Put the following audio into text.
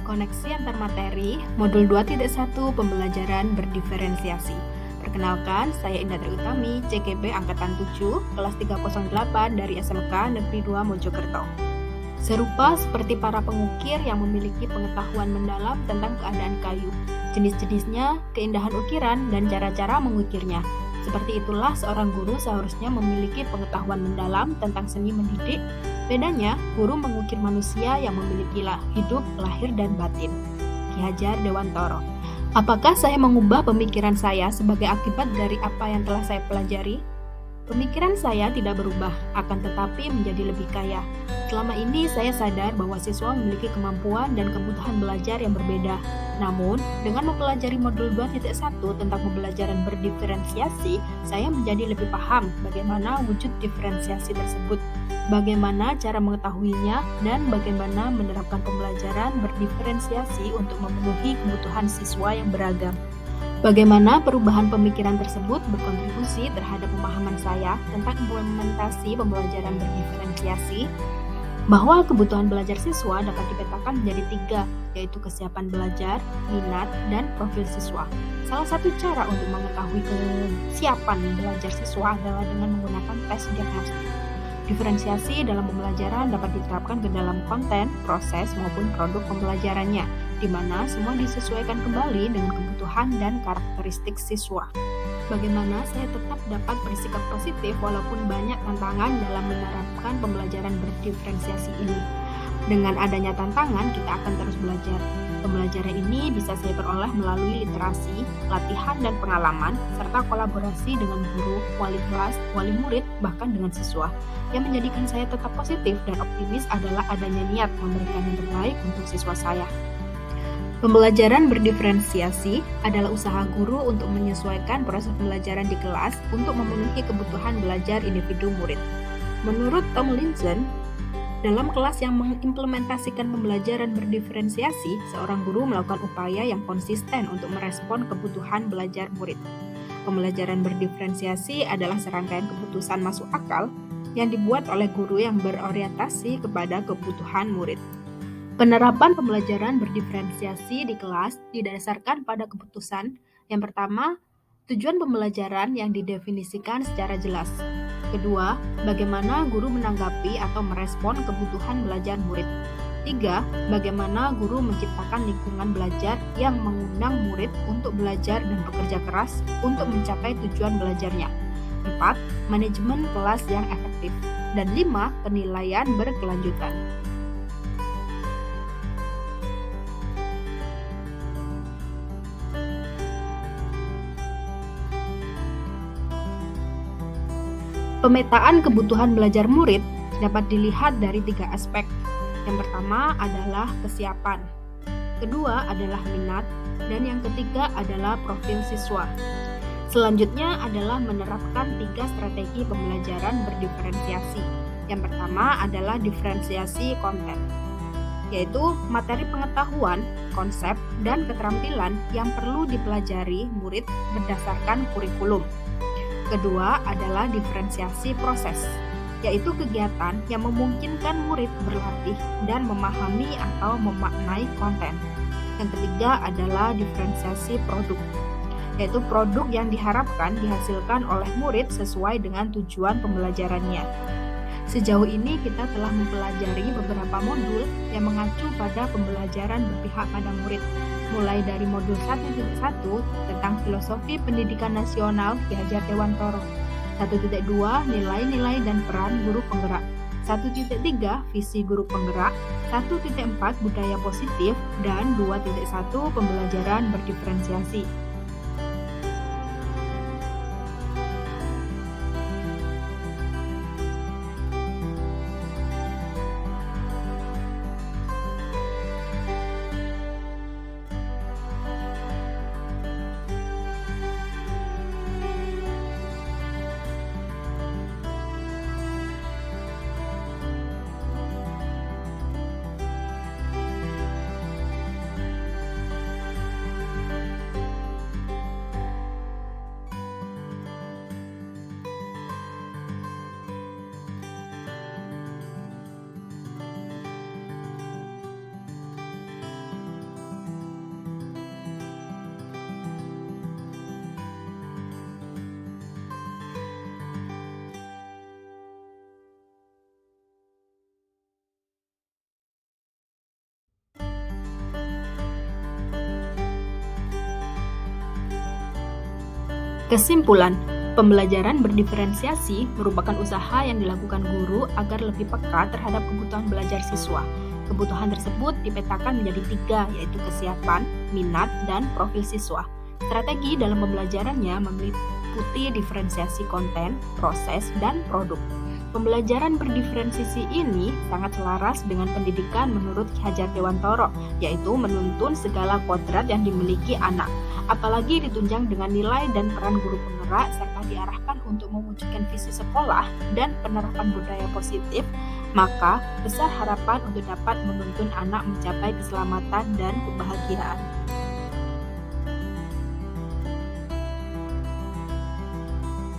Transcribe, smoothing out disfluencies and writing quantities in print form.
Koneksi antar materi, modul 2.1 pembelajaran berdiferensiasi. Perkenalkan, saya Indah Tri Utami, CGP Angkatan 7, kelas 308 dari SMK Negeri 2 Mojokerto. Serupa seperti para pengukir yang memiliki pengetahuan mendalam tentang keadaan kayu, jenis-jenisnya, keindahan ukiran, dan cara-cara mengukirnya. Seperti itulah seorang guru seharusnya memiliki pengetahuan mendalam tentang seni mendidik. Bedanya, guru mengukir manusia yang memiliki hidup, lahir, dan batin. Ki Hajar Dewantoro. Apakah saya mengubah pemikiran saya sebagai akibat dari apa yang telah saya pelajari? Pemikiran saya tidak berubah, akan tetapi menjadi lebih kaya. Selama ini saya sadar bahwa siswa memiliki kemampuan dan kebutuhan belajar yang berbeda. Namun, dengan mempelajari modul 2.1 tentang pembelajaran berdiferensiasi, saya menjadi lebih paham bagaimana wujud diferensiasi tersebut, bagaimana cara mengetahuinya, dan bagaimana menerapkan pembelajaran berdiferensiasi untuk memenuhi kebutuhan siswa yang beragam. Bagaimana perubahan pemikiran tersebut berkontribusi terhadap pemahaman saya tentang implementasi pembelajaran berdiferensiasi, bahwa kebutuhan belajar siswa dapat dipetakan menjadi 3, yaitu kesiapan belajar, minat, dan profil siswa. Salah satu cara untuk mengetahui kesiapan belajar siswa adalah dengan menggunakan tes diagnostik. Diferensiasi dalam pembelajaran dapat diterapkan ke dalam konten, proses, maupun produk pembelajarannya, di mana semua disesuaikan kembali dengan kebutuhan dan karakteristik siswa. Bagaimana saya tetap dapat bersikap positif walaupun banyak tantangan dalam menerapkan pembelajaran berdiferensiasi ini. Dengan adanya tantangan, kita akan terus belajar. Pembelajaran ini bisa saya peroleh melalui literasi, latihan dan pengalaman, serta kolaborasi dengan guru, wali kelas, wali murid, bahkan dengan siswa. Yang menjadikan saya tetap positif dan optimis adalah adanya niat memberikan yang terbaik untuk siswa saya. Pembelajaran berdiferensiasi adalah usaha guru untuk menyesuaikan proses pembelajaran di kelas untuk memenuhi kebutuhan belajar individu murid. Menurut Tomlinson, dalam kelas yang mengimplementasikan pembelajaran berdiferensiasi, seorang guru melakukan upaya yang konsisten untuk merespon kebutuhan belajar murid. Pembelajaran berdiferensiasi adalah serangkaian keputusan masuk akal yang dibuat oleh guru yang berorientasi kepada kebutuhan murid. Penerapan pembelajaran berdiferensiasi di kelas didasarkan pada keputusan. Yang pertama, tujuan pembelajaran yang didefinisikan secara jelas. Kedua, bagaimana guru menanggapi atau merespon kebutuhan belajar murid. 3. Bagaimana guru menciptakan lingkungan belajar yang mengundang murid untuk belajar dan bekerja keras untuk mencapai tujuan belajarnya. 4. Manajemen kelas yang efektif. Dan 5. Penilaian berkelanjutan. Pemetaan kebutuhan belajar murid dapat dilihat dari 3 aspek. Yang pertama adalah kesiapan, kedua adalah minat, dan yang ketiga adalah profil siswa. Selanjutnya adalah menerapkan 3 strategi pembelajaran berdiferensiasi. Yang pertama adalah diferensiasi konten, yaitu materi pengetahuan, konsep, dan keterampilan yang perlu dipelajari murid berdasarkan kurikulum. Kedua adalah diferensiasi proses, yaitu kegiatan yang memungkinkan murid berlatih dan memahami atau memaknai konten. Yang ketiga adalah diferensiasi produk, yaitu produk yang diharapkan dihasilkan oleh murid sesuai dengan tujuan pembelajarannya. Sejauh ini kita telah mempelajari beberapa modul yang mengacu pada pembelajaran berpihak pada murid, mulai dari modul 1.1 tentang filosofi pendidikan nasional Ki Hajar Dewantoro, 1.2 nilai-nilai dan peran guru penggerak, 1.3 visi guru penggerak, 1.4 budaya positif, dan 2.1 pembelajaran berdiferensiasi. Kesimpulan, pembelajaran berdiferensiasi merupakan usaha yang dilakukan guru agar lebih peka terhadap kebutuhan belajar siswa. Kebutuhan tersebut dipetakan menjadi 3, yaitu kesiapan, minat, dan profil siswa. Strategi dalam pembelajarannya meliputi diferensiasi konten, proses, dan produk. Pembelajaran berdiferensiasi ini sangat selaras dengan pendidikan menurut Ki Hajar Dewantoro, yaitu menuntun segala kodrat yang dimiliki anak, apalagi ditunjang dengan nilai dan peran guru penggerak serta diarahkan untuk mewujudkan visi sekolah dan penerapan budaya positif, maka besar harapan untuk dapat menuntun anak mencapai keselamatan dan kebahagiaan.